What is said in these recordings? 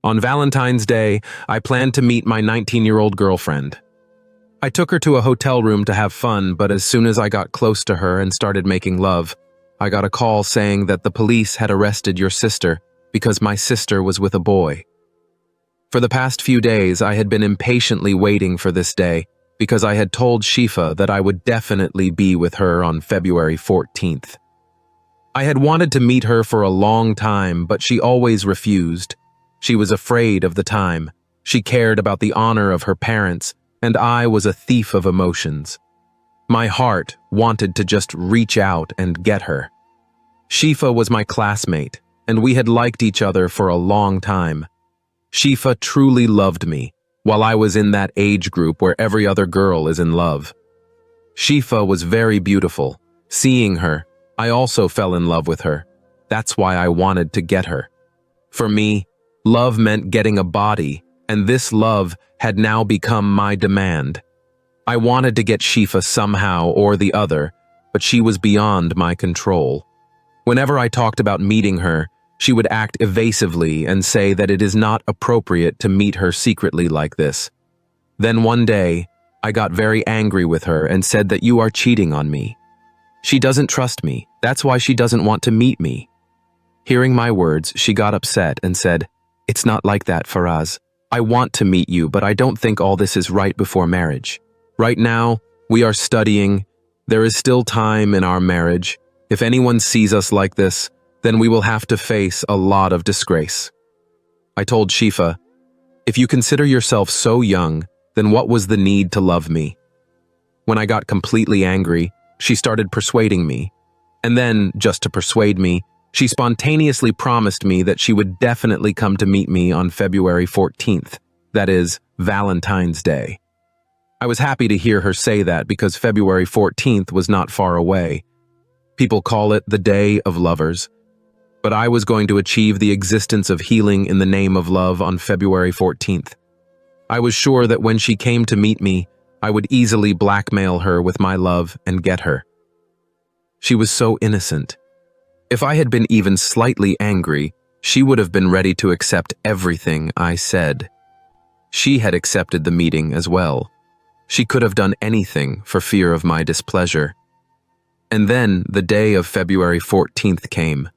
On Valentine's Day, I planned to meet my 19-year-old girlfriend. I took her to a hotel room to have fun, but as soon as I got close to her and started making love, I got a call saying that the police had arrested your sister because my sister was with a boy. For the past few days, I had been impatiently waiting for this day because I had told Shifa that I would definitely be with her on February 14th. I had wanted to meet her for a long time, but she always refused. She was afraid of the time. She cared about the honor of her parents, and I was a thief of emotions. My heart wanted to just reach out and get her. Shifa was my classmate, and we had liked each other for a long time. Shifa truly loved me, while I was in that age group where every other girl is in love. Shifa was very beautiful. Seeing her, I also fell in love with her. That's why I wanted to get her. For me, love meant getting a body, and this love had now become my demand. I wanted to get Shifa somehow or the other, but she was beyond my control. Whenever I talked about meeting her, she would act evasively and say that it is not appropriate to meet her secretly like this. Then one day, I got very angry with her and said that you are cheating on me. She doesn't trust me, that's why she doesn't want to meet me. Hearing my words, she got upset and said, "It's not like that, Faraz. I want to meet you, but I don't think all this is right before marriage. Right now, we are studying. There is still time in our marriage. If anyone sees us like this, then we will have to face a lot of disgrace." I told Shifa, "If you consider yourself so young, then what was the need to love me?" When I got completely angry, she started persuading me. And then, just to persuade me, she spontaneously promised me that she would definitely come to meet me on February 14th, that is, Valentine's Day. I was happy to hear her say that because February 14th was not far away. People call it the Day of Lovers. But I was going to achieve the existence of healing in the name of love on February 14th. I was sure that when she came to meet me, I would easily blackmail her with my love and get her. She was so innocent. If I had been even slightly angry, she would have been ready to accept everything I said. She had accepted the meeting as well. She could have done anything for fear of my displeasure. And then the day of February 14th came.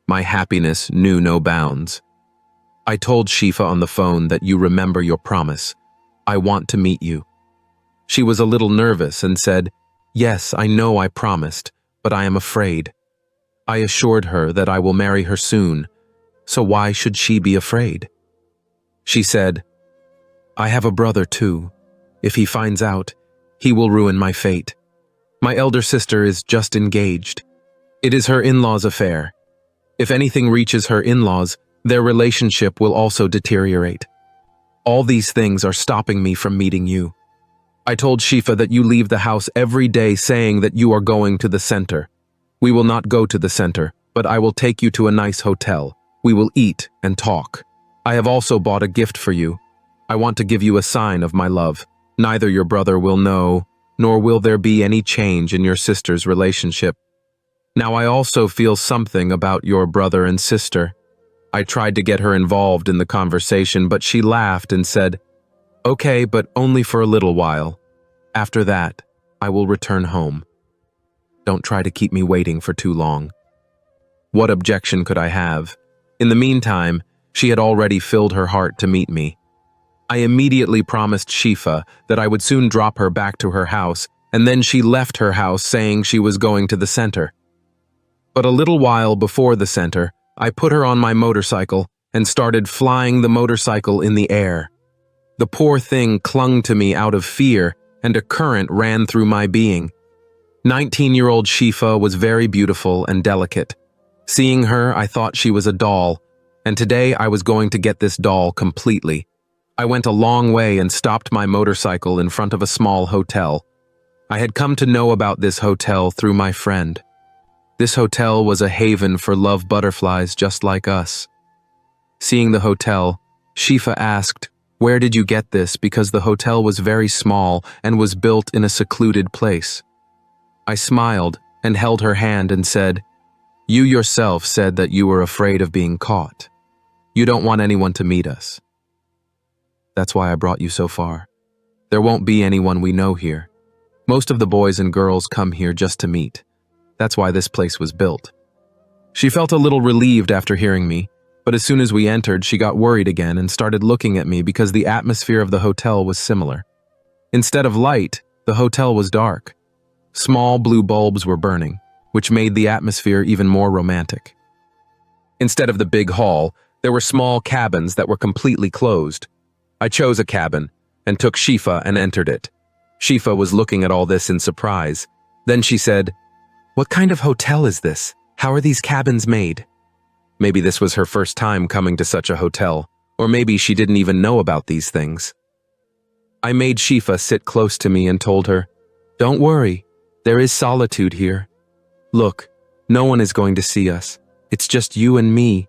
My happiness knew no bounds. I told Shifa on the phone that you remember your promise. I want to meet you. She was a little nervous and said, "Yes, I know I promised, but I am afraid." I assured her that I will marry her soon, so why should she be afraid? She said, "I have a brother too. If he finds out, he will ruin my fate. My elder sister is just engaged. It is her in-laws' affair. If anything reaches her in-laws, their relationship will also deteriorate. All these things are stopping me from meeting you." I told Shifa that you leave the house every day saying that you are going to the center. We will not go to the center, but I will take you to a nice hotel. We will eat and talk. I have also bought a gift for you. I want to give you a sign of my love. Neither your brother will know, nor will there be any change in your sister's relationship. Now I also feel something about your brother and sister. I tried to get her involved in the conversation, but she laughed and said, "Okay, but only for a little while. After that, I will return home. Don't try to keep me waiting for too long." What objection could I have? In the meantime, she had already filled her heart to meet me. I immediately promised Shifa that I would soon drop her back to her house, and then she left her house saying she was going to the center. But a little while before the center, I put her on my motorcycle and started flying the motorcycle in the air. The poor thing clung to me out of fear, and a current ran through my being. 19-year-old Shifa was very beautiful and delicate. Seeing her, I thought she was a doll, and today I was going to get this doll completely. I went a long way and stopped my motorcycle in front of a small hotel. I had come to know about this hotel through my friend. This hotel was a haven for love butterflies just like us. Seeing the hotel, Shifa asked, "Where did you get this?" because the hotel was very small and was built in a secluded place. I smiled and held her hand and said, "You yourself said that you were afraid of being caught." You don't want anyone to meet us. That's why I brought you so far. There won't be anyone we know here. Most of the boys and girls come here just to meet. That's why this place was built. She felt a little relieved after hearing me, but as soon as we entered, she got worried again and started looking at me because the atmosphere of the hotel was similar. Instead of light, the hotel was dark. Small blue bulbs were burning, which made the atmosphere even more romantic. Instead of the big hall, there were small cabins that were completely closed. I chose a cabin and took Shifa and entered it. Shifa was looking at all this in surprise. Then she said, "What kind of hotel is this? How are these cabins made?" Maybe this was her first time coming to such a hotel, or maybe she didn't even know about these things. I made Shifa sit close to me and told her, "Don't worry, there is solitude here. Look, no one is going to see us. It's just you and me.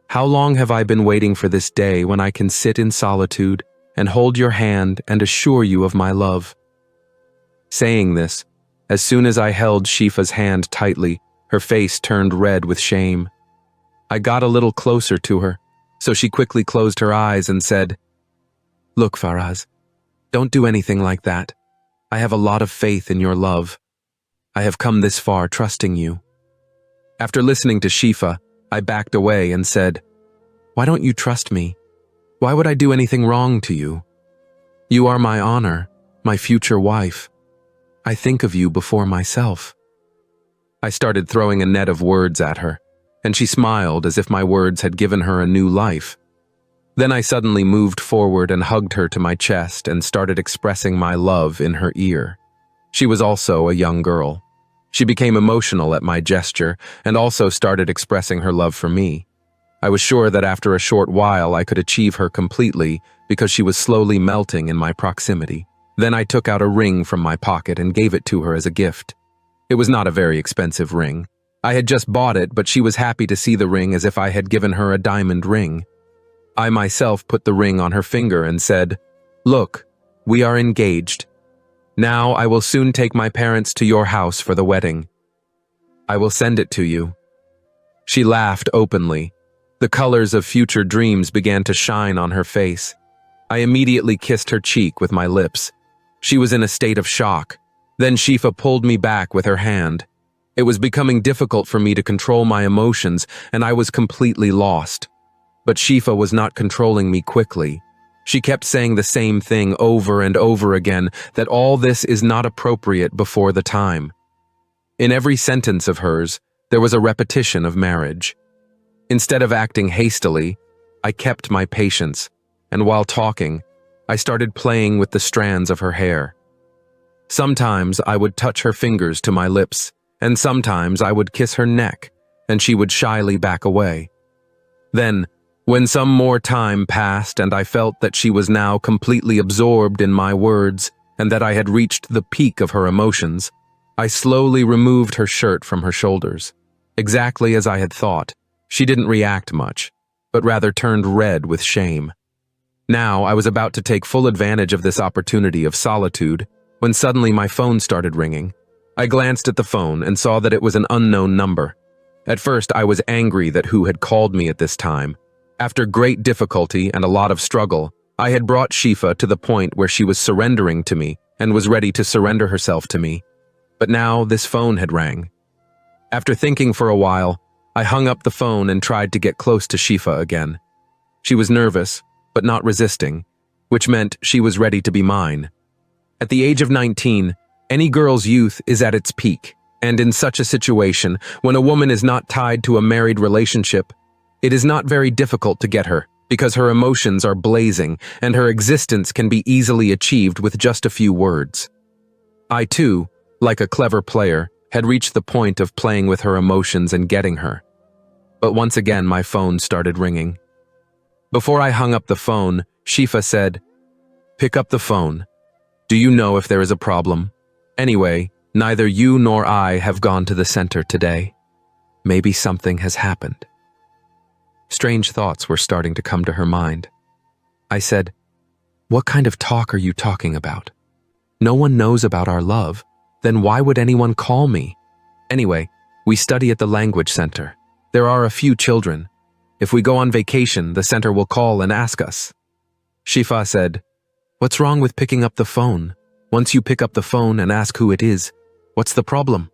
How long have I been waiting for this day when I can sit in solitude and hold your hand and assure you of my love?" Saying this, as soon as I held Shifa's hand tightly, her face turned red with shame. I got a little closer to her, so she quickly closed her eyes and said, "Look, Faraz, don't do anything like that. I have a lot of faith in your love. I have come this far trusting you." After listening to Shifa, I backed away and said, "Why don't you trust me? Why would I do anything wrong to you? You are my honor, my future wife. I think of you before myself." I started throwing a net of words at her, and she smiled as if my words had given her a new life. Then I suddenly moved forward and hugged her to my chest and started expressing my love in her ear. She was also a young girl. She became emotional at my gesture and also started expressing her love for me. I was sure that after a short while I could achieve her completely because she was slowly melting in my proximity. Then I took out a ring from my pocket and gave it to her as a gift. It was not a very expensive ring. I had just bought it, but she was happy to see the ring as if I had given her a diamond ring. I myself put the ring on her finger and said, "Look, we are engaged. Now I will soon take my parents to your house for the wedding. I will send it to you." She laughed openly. The colors of future dreams began to shine on her face. I immediately kissed her cheek with my lips. She was in a state of shock. Then Shifa pulled me back with her hand. It was becoming difficult for me to control my emotions, and I was completely lost. But Shifa was not controlling me quickly. She kept saying the same thing over and over again, that all this is not appropriate before the time. In every sentence of hers, there was a repetition of marriage. Instead of acting hastily, I kept my patience, and while talking, I started playing with the strands of her hair. Sometimes I would touch her fingers to my lips, and sometimes I would kiss her neck, and she would shyly back away. Then, when some more time passed and I felt that she was now completely absorbed in my words and that I had reached the peak of her emotions, I slowly removed her shirt from her shoulders. Exactly as I had thought, she didn't react much, but rather turned red with shame. Now I was about to take full advantage of this opportunity of solitude when suddenly my phone started ringing. I glanced at the phone and saw that it was an unknown number. At first I was angry that who had called me at this time. After great difficulty and a lot of struggle, I had brought Shifa to the point where she was surrendering to me and was ready to surrender herself to me. But now this phone had rang. After thinking for a while, I hung up the phone and tried to get close to Shifa again. She was nervous, but not resisting, which meant she was ready to be mine. At the age of 19, any girl's youth is at its peak, and in such a situation, when a woman is not tied to a married relationship, it is not very difficult to get her, because her emotions are blazing and her existence can be easily achieved with just a few words. I too, like a clever player, had reached the point of playing with her emotions and getting her. But once again my phone started ringing. Before I hung up the phone, Shifa said, "Pick up the phone. Do you know if there is a problem? Anyway, neither you nor I have gone to the center today. Maybe something has happened." Strange thoughts were starting to come to her mind. I said, "What kind of talk are you talking about? No one knows about our love. Then why would anyone call me? Anyway, we study at the language center. There are a few children. If we go on vacation, the center will call and ask us. Shifa said, "What's wrong with picking up the phone? Once you pick up the phone and ask who it is, what's the problem?"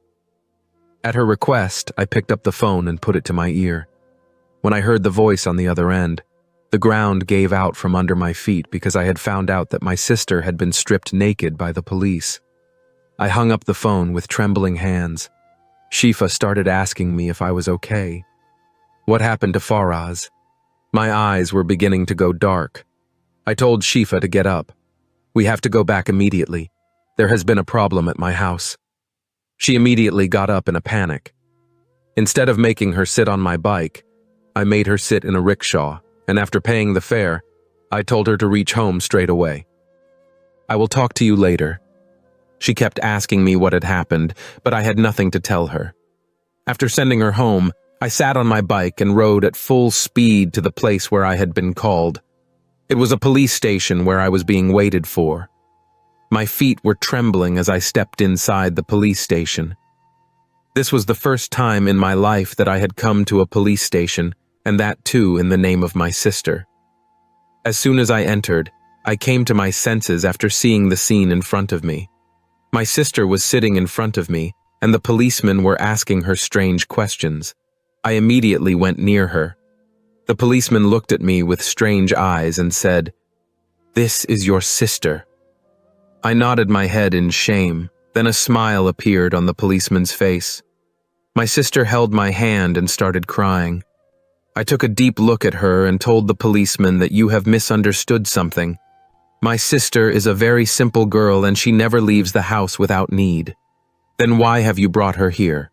At her request, I picked up the phone and put it to my ear. When I heard the voice on the other end, the ground gave out from under my feet because I had found out that my sister had been stripped naked by the police. I hung up the phone with trembling hands. Shifa started asking me if I was okay. What happened to Faraz? My eyes were beginning to go dark. I told Shifa to get up. We have to go back immediately. There has been a problem at my house. She immediately got up in a panic. Instead of making her sit on my bike, I made her sit in a rickshaw, and after paying the fare, I told her to reach home straight away. "I will talk to you later." She kept asking me what had happened, but I had nothing to tell her. After sending her home, I sat on my bike and rode at full speed to the place where I had been called. It was a police station where I was being waited for. My feet were trembling as I stepped inside the police station. This was the first time in my life that I had come to a police station, and that too in the name of my sister. As soon as I entered, I came to my senses after seeing the scene in front of me. My sister was sitting in front of me, and the policemen were asking her strange questions. I immediately went near her. The policeman looked at me with strange eyes and said, "This is your sister." I nodded my head in shame, then a smile appeared on the policeman's face. My sister held my hand and started crying. I took a deep look at her and told the policeman that you have misunderstood something. My sister is a very simple girl and she never leaves the house without need. Then why have you brought her here?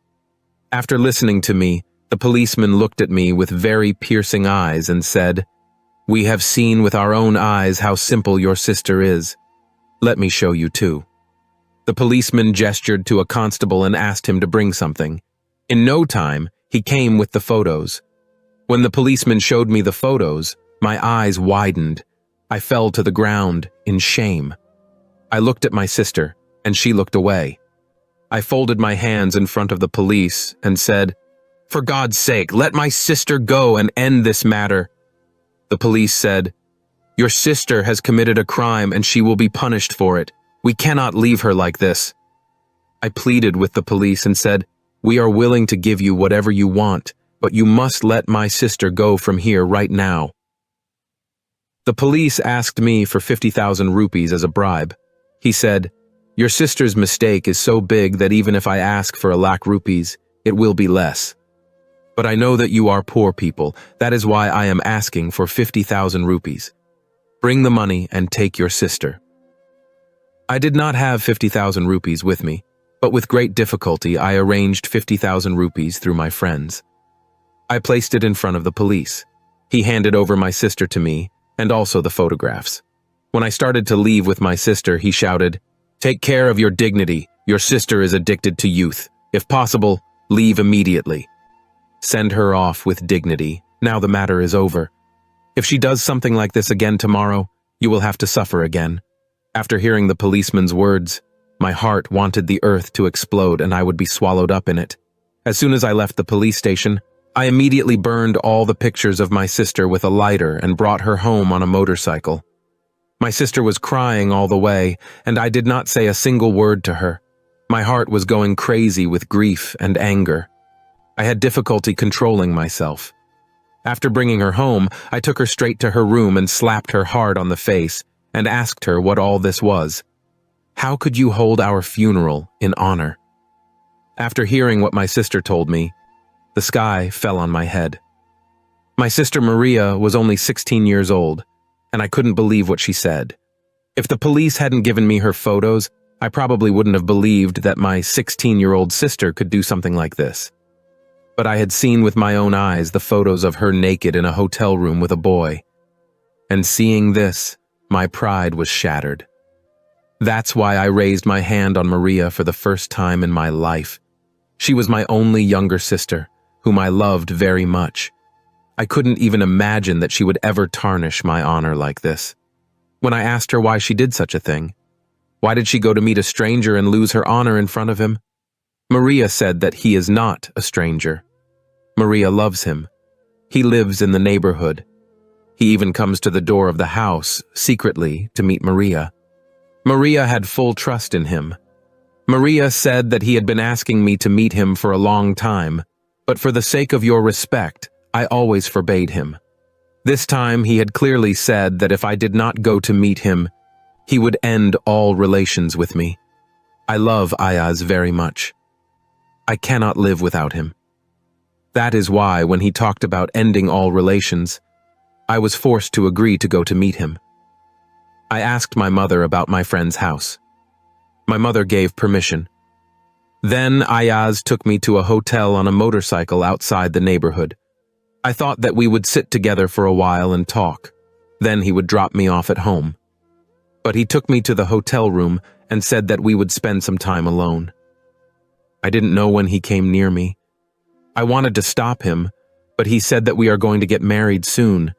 After listening to me, the policeman looked at me with very piercing eyes and said, "We have seen with our own eyes how simple your sister is. Let me show you too." The policeman gestured to a constable and asked him to bring something. In no time, he came with the photos. When the policeman showed me the photos, my eyes widened. I fell to the ground in shame. I looked at my sister, and she looked away. I folded my hands in front of the police and said, "For God's sake, let my sister go and end this matter." The police said, "Your sister has committed a crime and she will be punished for it. We cannot leave her like this." I pleaded with the police and said, "We are willing to give you whatever you want, but you must let my sister go from here right now." The police asked me for 50,000 rupees as a bribe. He said, "Your sister's mistake is so big that even if I ask for 1,00,000 rupees, it will be less. But I know that you are poor people. That is why I am asking for 50,000 rupees. Bring the money and take your sister." I did not have 50,000 rupees with me, but with great difficulty I arranged 50,000 rupees through my friends. I placed it in front of the police. He handed over my sister to me, and also the photographs. When I started to leave with my sister, he shouted, "Take care of your dignity. Your sister is addicted to youth. If possible, leave immediately. Send her off with dignity. Now the matter is over. If she does something like this again tomorrow, you will have to suffer again." After hearing the policeman's words, my heart wanted the earth to explode and I would be swallowed up in it. As soon as I left the police station, I immediately burned all the pictures of my sister with a lighter and brought her home on a motorcycle. My sister was crying all the way, and I did not say a single word to her. My heart was going crazy with grief and anger. I had difficulty controlling myself. After bringing her home, I took her straight to her room and slapped her hard on the face and asked her what all this was. How could you hold our funeral in honor? After hearing what my sister told me, the sky fell on my head. My sister Maria was only 16 years old, and I couldn't believe what she said. If the police hadn't given me her photos, I probably wouldn't have believed that my 16-year-old sister could do something like this. But I had seen with my own eyes the photos of her naked in a hotel room with a boy. And seeing this, my pride was shattered. That's why I raised my hand on Maria for the first time in my life. She was my only younger sister, whom I loved very much. I couldn't even imagine that she would ever tarnish my honor like this. When I asked her why she did such a thing, why did she go to meet a stranger and lose her honor in front of him? Maria said that he is not a stranger. Maria loves him. He lives in the neighborhood. He even comes to the door of the house, secretly, to meet Maria. Maria had full trust in him. Maria said that he had been asking me to meet him for a long time, but for the sake of your respect, I always forbade him. This time he had clearly said that if I did not go to meet him, he would end all relations with me. I love Ayaz very much. I cannot live without him. That is why, when he talked about ending all relations, I was forced to agree to go to meet him. I asked my mother about my friend's house. My mother gave permission. Then Ayaz took me to a hotel on a motorcycle outside the neighborhood. I thought that we would sit together for a while and talk. Then he would drop me off at home. But he took me to the hotel room and said that we would spend some time alone. I didn't know when he came near me. I wanted to stop him, but he said that we are going to get married soon.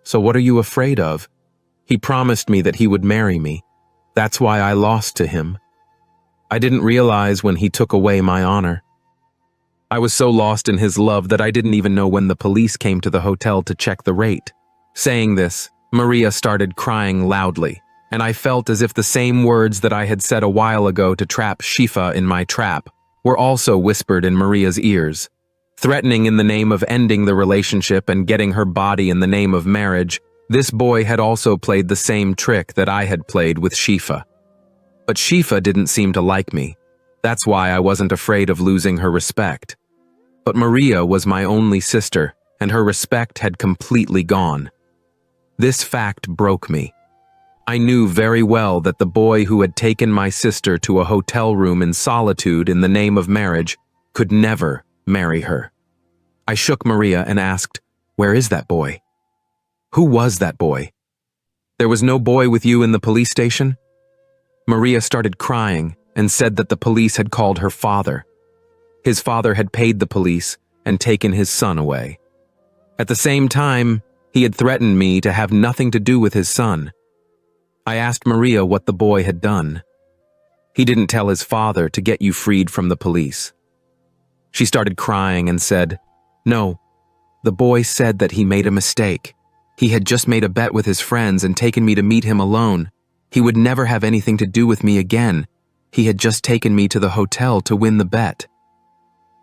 So what are you afraid of? He promised me that he would marry me. That's why I lost to him. I didn't realize when he took away my honor. I was so lost in his love that I didn't even know when the police came to the hotel to check the rate. Saying this, Maria started crying loudly, and I felt as if the same words that I had said a while ago to trap Shifa in my trap were also whispered in Maria's ears. Threatening in the name of ending the relationship and getting her body in the name of marriage, this boy had also played the same trick that I had played with Shifa. But Shifa didn't seem to like me. That's why I wasn't afraid of losing her respect. But Maria was my only sister, and her respect had completely gone. This fact broke me. I knew very well that the boy who had taken my sister to a hotel room in solitude in the name of marriage could never marry her. I shook Maria and asked, "Where is that boy? Who was that boy? There was no boy with you in the police station?" Maria started crying and said that the police had called her father. His father had paid the police and taken his son away. At the same time, he had threatened me to have nothing to do with his son. I asked Maria what the boy had done. "He didn't tell his father to get you freed from the police." She started crying and said, "No, the boy said that he made a mistake. He had just made a bet with his friends and taken me to meet him alone. He would never have anything to do with me again. He had just taken me to the hotel to win the bet."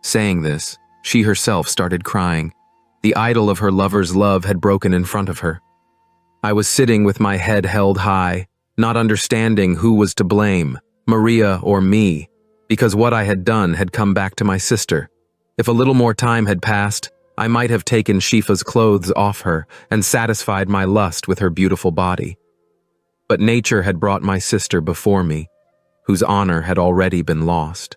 Saying this, she herself started crying. The idol of her lover's love had broken in front of her. I was sitting with my head held high, not understanding who was to blame, Maria or me, because what I had done had come back to my sister. If a little more time had passed, I might have taken Shifa's clothes off her and satisfied my lust with her beautiful body. But nature had brought my sister before me, whose honor had already been lost.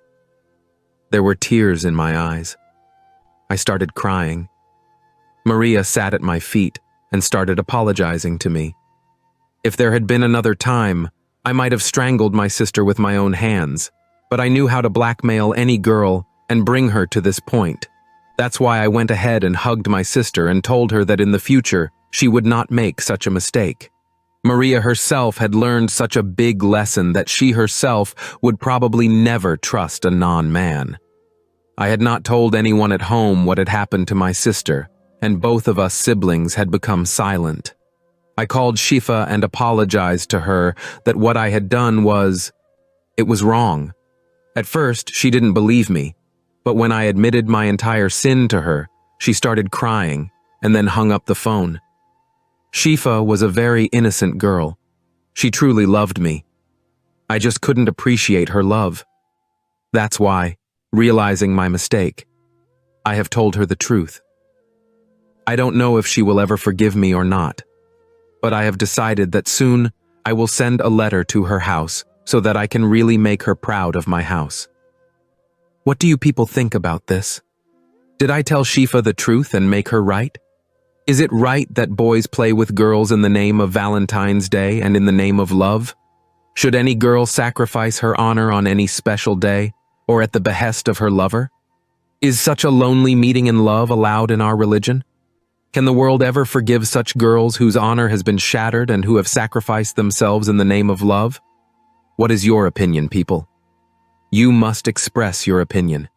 There were tears in my eyes. I started crying. Maria sat at my feet and started apologizing to me. If there had been another time, I might have strangled my sister with my own hands, but I knew how to blackmail any girl and bring her to this point. That's why I went ahead and hugged my sister and told her that in the future, she would not make such a mistake. Maria herself had learned such a big lesson that she herself would probably never trust a non-man. I had not told anyone at home what had happened to my sister, and both of us siblings had become silent. I called Shifa and apologized to her that what I had done was wrong. At first, she didn't believe me, but when I admitted my entire sin to her, she started crying and then hung up the phone. Shifa was a very innocent girl. She truly loved me. I just couldn't appreciate her love. That's why, realizing my mistake, I have told her the truth. I don't know if she will ever forgive me or not, but I have decided that soon I will send a letter to her house so that I can really make her proud of my house. What do you people think about this? Did I tell Shifa the truth and make her right? Is it right that boys play with girls in the name of Valentine's Day and in the name of love? Should any girl sacrifice her honor on any special day or at the behest of her lover? Is such a lonely meeting in love allowed in our religion? Can the world ever forgive such girls whose honor has been shattered and who have sacrificed themselves in the name of love? What is your opinion, people? You must express your opinion.